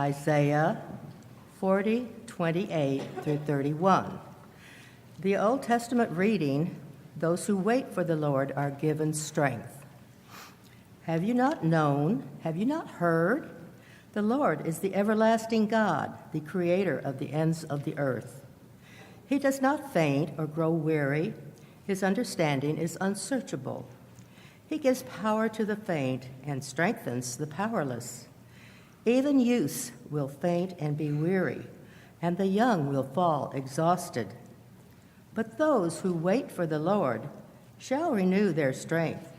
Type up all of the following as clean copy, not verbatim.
Isaiah 40:28 through 31. The Old Testament reading, those who wait for the Lord are given strength. Have you not known? Have you not heard? The Lord is the everlasting God, the creator of the ends of the earth. He does not faint or grow weary. His understanding is unsearchable. He gives power to the faint and strengthens the powerless. Even youths will faint and be weary, and the young will fall exhausted. But those who wait for the Lord shall renew their strength.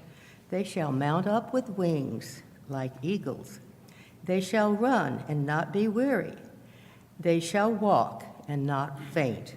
They shall mount up with wings like eagles. They shall run and not be weary. They shall walk and not faint.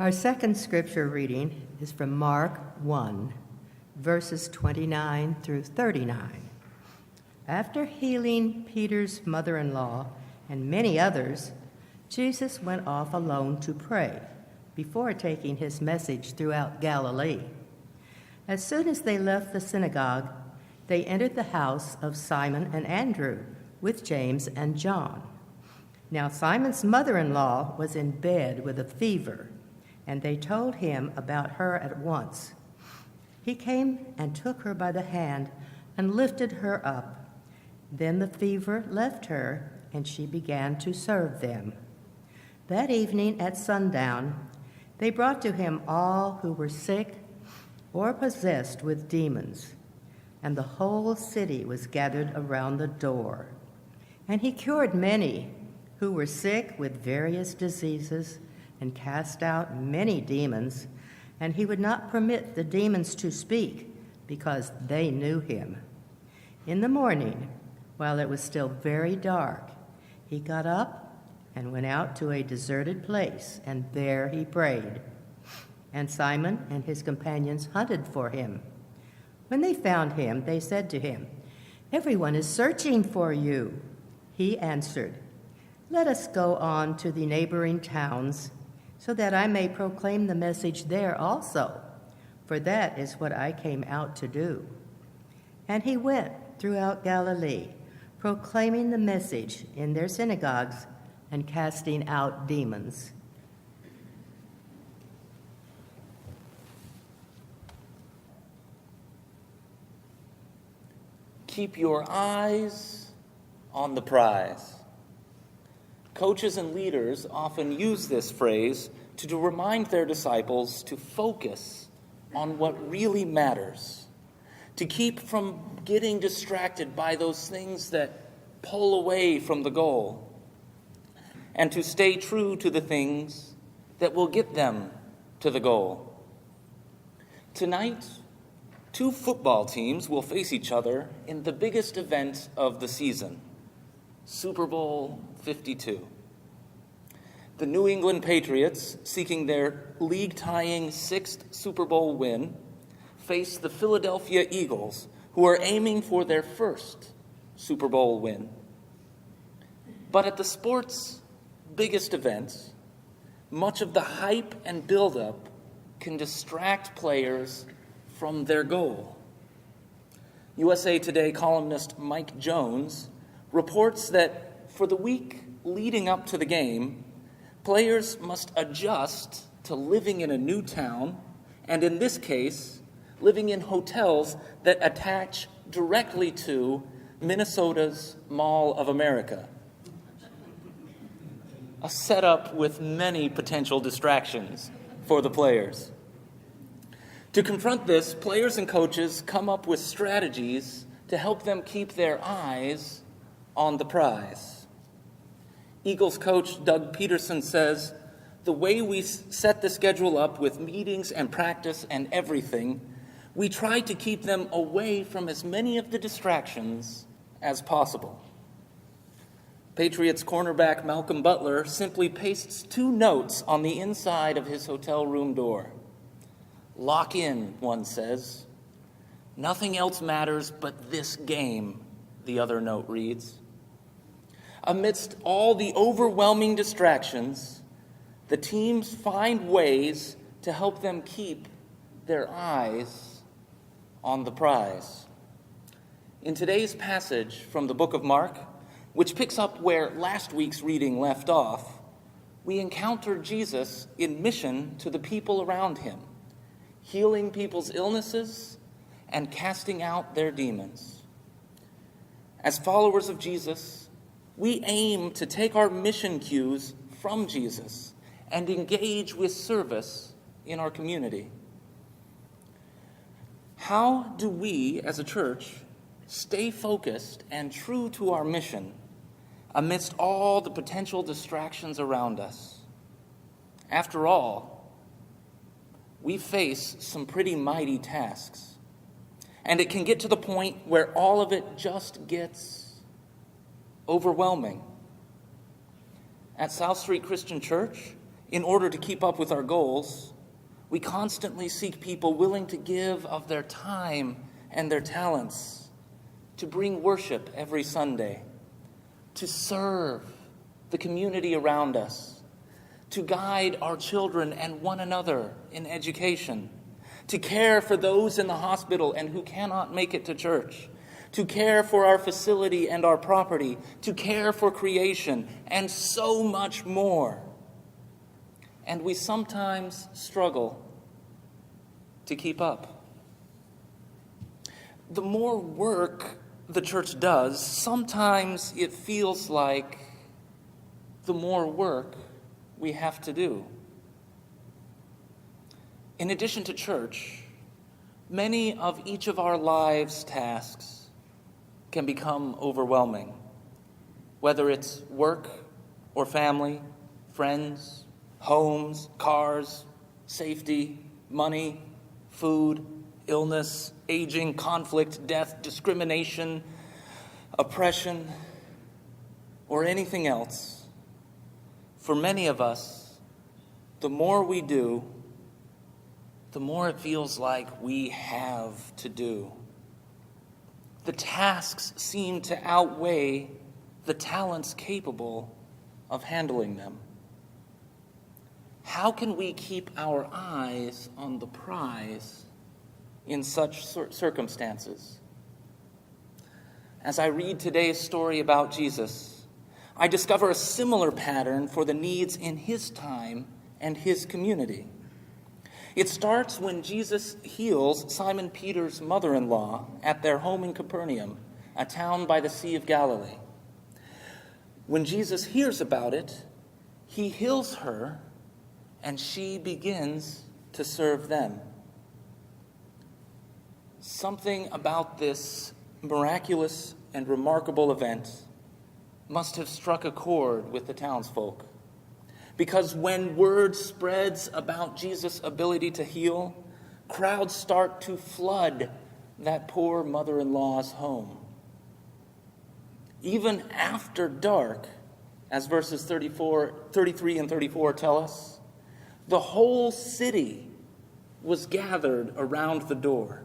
Our second scripture reading is from Mark 1, verses 29 through 39. After healing Peter's mother-in-law and many others, Jesus went off alone to pray before taking his message throughout Galilee. As soon as they left the synagogue, they entered the house of Simon and Andrew with James and John. Now Simon's mother-in-law was in bed with a fever, and they told him about her at once. He came and took her by the hand and lifted her up. Then the fever left her, and she began to serve them. That evening at sundown, they brought to him all who were sick or possessed with demons, and the whole city was gathered around the door. And he cured many who were sick with various diseases and cast out many demons, and he would not permit the demons to speak because they knew him. In the morning, while it was still very dark, he got up and went out to a deserted place, and there he prayed. And Simon and his companions hunted for him. When they found him, they said to him, "Everyone is searching for you." He answered, "Let us go on to the neighboring towns, so that I may proclaim the message there also, for that is what I came out to do." And he went throughout Galilee, proclaiming the message in their synagogues and casting out demons. Keep your eyes on the prize. Coaches and leaders often use this phrase to remind their disciples to focus on what really matters, to keep from getting distracted by those things that pull away from the goal, and to stay true to the things that will get them to the goal. Tonight, two football teams will face each other in the biggest event of the season, Super Bowl 52. The New England Patriots, seeking their league-tying 6th Super Bowl win, face the Philadelphia Eagles, who are aiming for their first Super Bowl win. But at the sport's biggest events, much of the hype and buildup can distract players from their goal. USA Today columnist Mike Jones reports that for the week leading up to the game, players must adjust to living in a new town, and in this case, living in hotels that attach directly to Minnesota's Mall of America. A setup with many potential distractions for the players. To confront this, players and coaches come up with strategies to help them keep their eyes on the prize. Eagles coach Doug Peterson says, "The way we set the schedule up with meetings and practice and everything, we try to keep them away from as many of the distractions as possible." Patriots cornerback Malcolm Butler simply pastes 2 notes on the inside of his hotel room door. "Lock in," one says. "Nothing else matters but this game," the other note reads. Amidst all the overwhelming distractions, the teams find ways to help them keep their eyes on the prize. In today's passage from the book of Mark, which picks up where last week's reading left off, we encounter Jesus in mission to the people around him, healing people's illnesses and casting out their demons. As followers of Jesus, we aim to take our mission cues from Jesus and engage with service in our community. How do we, as a church, stay focused and true to our mission amidst all the potential distractions around us? After all, we face some pretty mighty tasks, and it can get to the point where all of it just gets overwhelming. At South Street Christian Church, In order to keep up with our goals, we constantly seek people willing to give of their time and their talents, to bring worship every Sunday, to serve the community around us, to guide our children and one another in education, to care for those in the hospital and who cannot make it to church, to care for our facility and our property, to care for creation, and so much more. And we sometimes struggle to keep up. The more work the church does, sometimes it feels like the more work we have to do. In addition to church, many of each of our lives' tasks can become overwhelming, whether it's work or family, friends, homes, cars, safety, money, food, illness, aging, conflict, death, discrimination, oppression, or anything else. For many of us, the more we do, the more it feels like we have to do. The tasks seem to outweigh the talents capable of handling them. How can we keep our eyes on the prize in such circumstances? As I read today's story about Jesus, I discover a similar pattern for the needs in his time and his community. It starts when Jesus heals Simon Peter's mother-in-law at their home in Capernaum, a town by the Sea of Galilee. When Jesus hears about it, he heals her, and she begins to serve them. Something about this miraculous and remarkable event must have struck a chord with the townsfolk. Because when word spreads about Jesus' ability to heal, crowds start to flood that poor mother-in-law's home. Even after dark, as verses 33 and 34 tell us, the whole city was gathered around the door.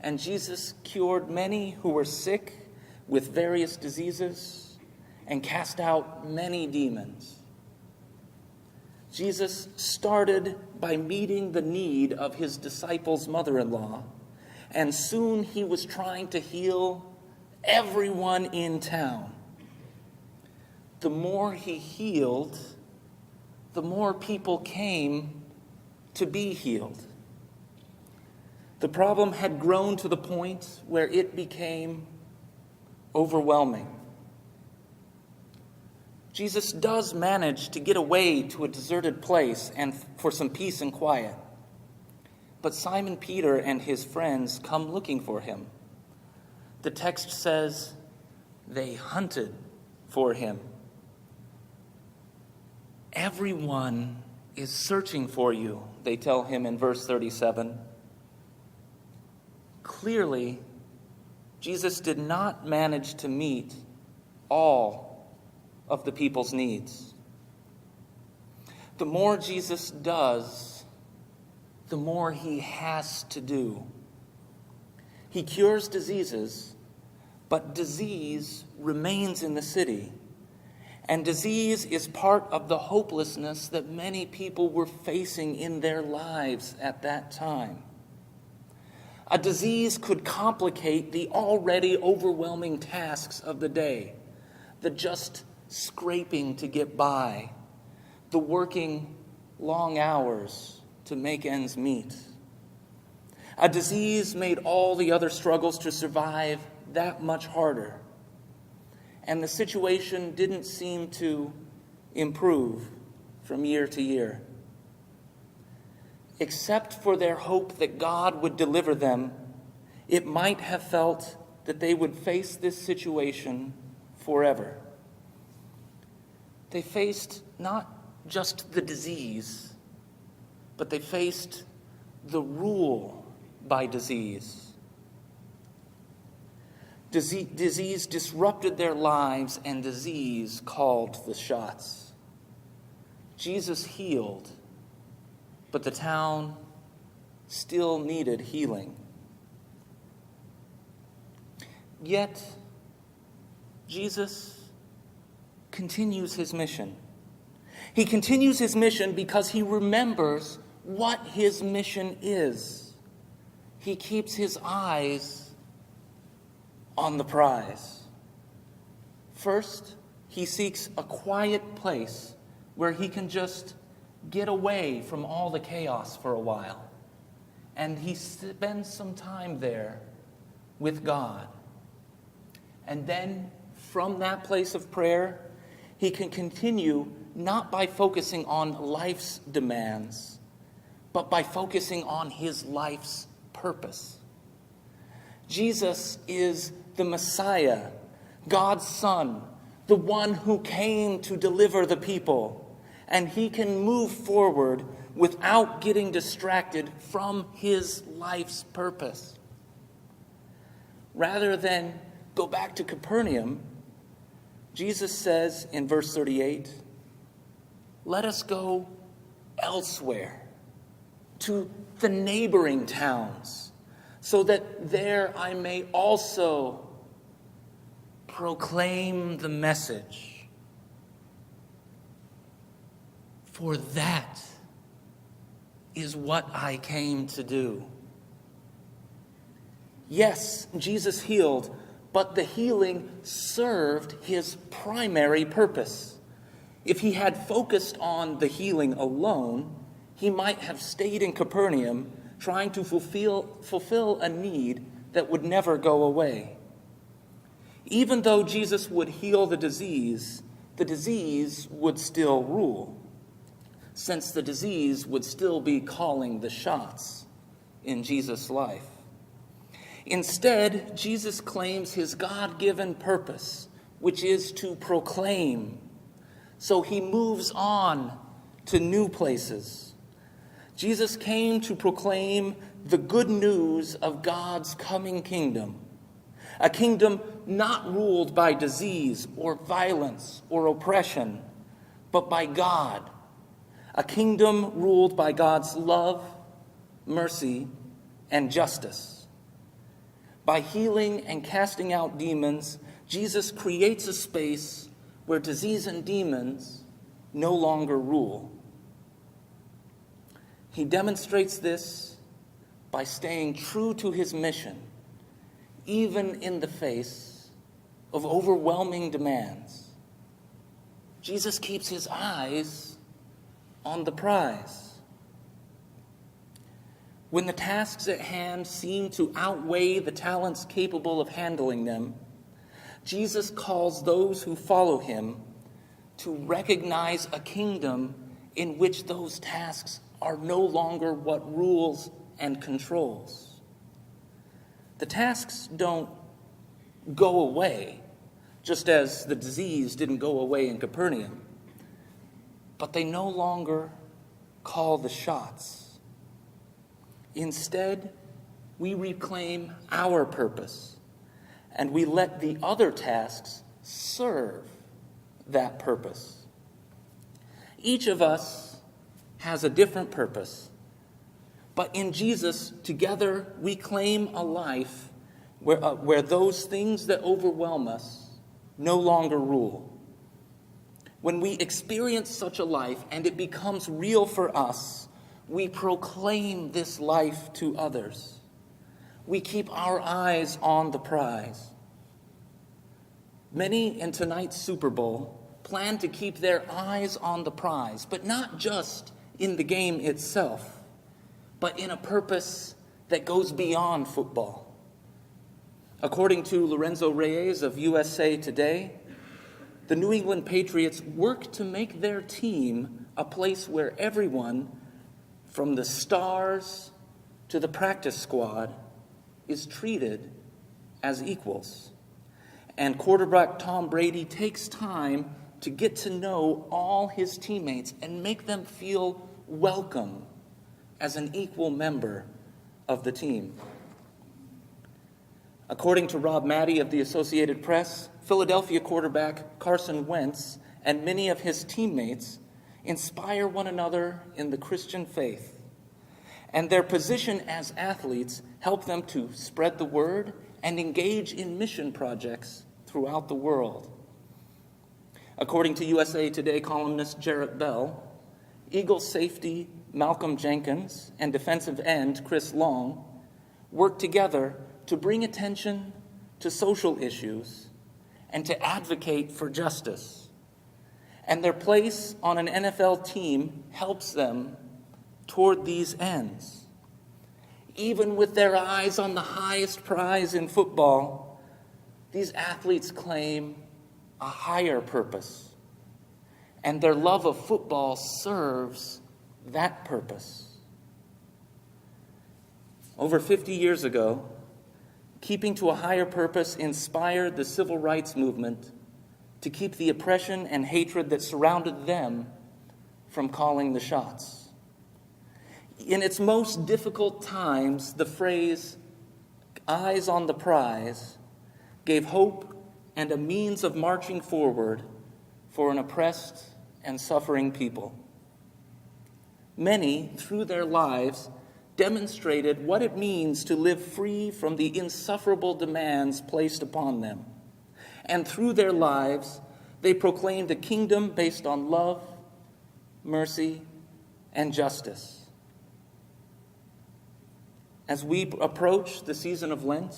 And Jesus cured many who were sick with various diseases and cast out many demons. Jesus started by meeting the need of his disciples' mother-in-law, and soon he was trying to heal everyone in town. The more he healed, the more people came to be healed. The problem had grown to the point where it became overwhelming. Jesus does manage to get away to a deserted place and for some peace and quiet. But Simon Peter and his friends come looking for him. The text says they hunted for him. Everyone is searching for you, they tell him in verse 37. Clearly, Jesus did not manage to meet all of the people's needs. The more Jesus does, the more he has to do. He cures diseases, but disease remains in the city. And disease is part of the hopelessness that many people were facing in their lives at that time. A disease could complicate the already overwhelming tasks of the day, the just scraping to get by, the working long hours to make ends meet. A disease made all the other struggles to survive that much harder. And the situation didn't seem to improve from year to year. Except for their hope that God would deliver them, it might have felt that they would face this situation forever. They faced not just the disease, but they faced the rule by disease. Disease disrupted their lives, and disease called the shots. Jesus healed, but the town still needed healing. Yet, Jesus continues his mission. He continues his mission because he remembers what his mission is. He keeps his eyes on the prize. First, he seeks a quiet place where he can just get away from all the chaos for a while. And he spends some time there with God. And then, from that place of prayer, he can continue not by focusing on life's demands, but by focusing on his life's purpose. Jesus is the Messiah, God's Son, the one who came to deliver the people, and he can move forward without getting distracted from his life's purpose. Rather than go back to Capernaum, Jesus says in verse 38, "Let us go elsewhere, to the neighboring towns, so that there I may also proclaim the message. For that is what I came to do." Yes, Jesus healed, but the healing served his primary purpose. If he had focused on the healing alone, he might have stayed in Capernaum trying to fulfill a need that would never go away. Even though Jesus would heal the disease would still rule, since the disease would still be calling the shots in Jesus' life. Instead, Jesus claims his God-given purpose, which is to proclaim. So he moves on to new places. Jesus came to proclaim the good news of God's coming kingdom, a kingdom not ruled by disease or violence or oppression, but by God, a kingdom ruled by God's love, mercy, and justice. By healing and casting out demons, Jesus creates a space where disease and demons no longer rule. He demonstrates this by staying true to his mission, even in the face of overwhelming demands. Jesus keeps his eyes on the prize. When the tasks at hand seem to outweigh the talents capable of handling them, Jesus calls those who follow him to recognize a kingdom in which those tasks are no longer what rules and controls. The tasks don't go away, just as the disease didn't go away in Capernaum, but they no longer call the shots. Instead, we reclaim our purpose, and we let the other tasks serve that purpose. Each of us has a different purpose, but in Jesus, together we claim a life where those things that overwhelm us no longer rule. When we experience such a life and it becomes real for us, we proclaim this life to others. We keep our eyes on the prize. Many in tonight's Super Bowl plan to keep their eyes on the prize, but not just in the game itself, but in a purpose that goes beyond football. According to Lorenzo Reyes of USA Today, the New England Patriots work to make their team a place where everyone, from the stars to the practice squad, is treated as equals. And quarterback Tom Brady takes time to get to know all his teammates and make them feel welcome as an equal member of the team. According to Rob Mattey of the Associated Press, Philadelphia quarterback Carson Wentz and many of his teammates inspire one another in the Christian faith, and their position as athletes help them to spread the word and engage in mission projects throughout the world. According to USA Today columnist Jarrett Bell, Eagles safety Malcolm Jenkins and defensive end Chris Long work together to bring attention to social issues and to advocate for justice. And their place on an NFL team helps them toward these ends. Even with their eyes on the highest prize in football, these athletes claim a higher purpose, and their love of football serves that purpose. Over 50 years ago, keeping to a higher purpose inspired the civil rights movement to keep the oppression and hatred that surrounded them from calling the shots. In its most difficult times, the phrase, "eyes on the prize," gave hope and a means of marching forward for an oppressed and suffering people. Many, through their lives, demonstrated what it means to live free from the insufferable demands placed upon them. And through their lives, they proclaimed a kingdom based on love, mercy, and justice. As we approach the season of Lent,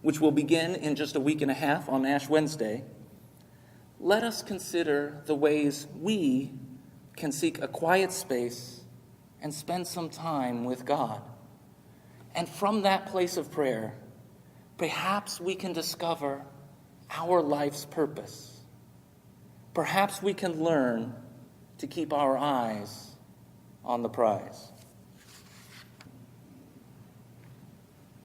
which will begin in just a week and a half on Ash Wednesday, let us consider the ways we can seek a quiet space and spend some time with God. And from that place of prayer, perhaps we can discover our life's purpose. Perhaps we can learn to keep our eyes on the prize.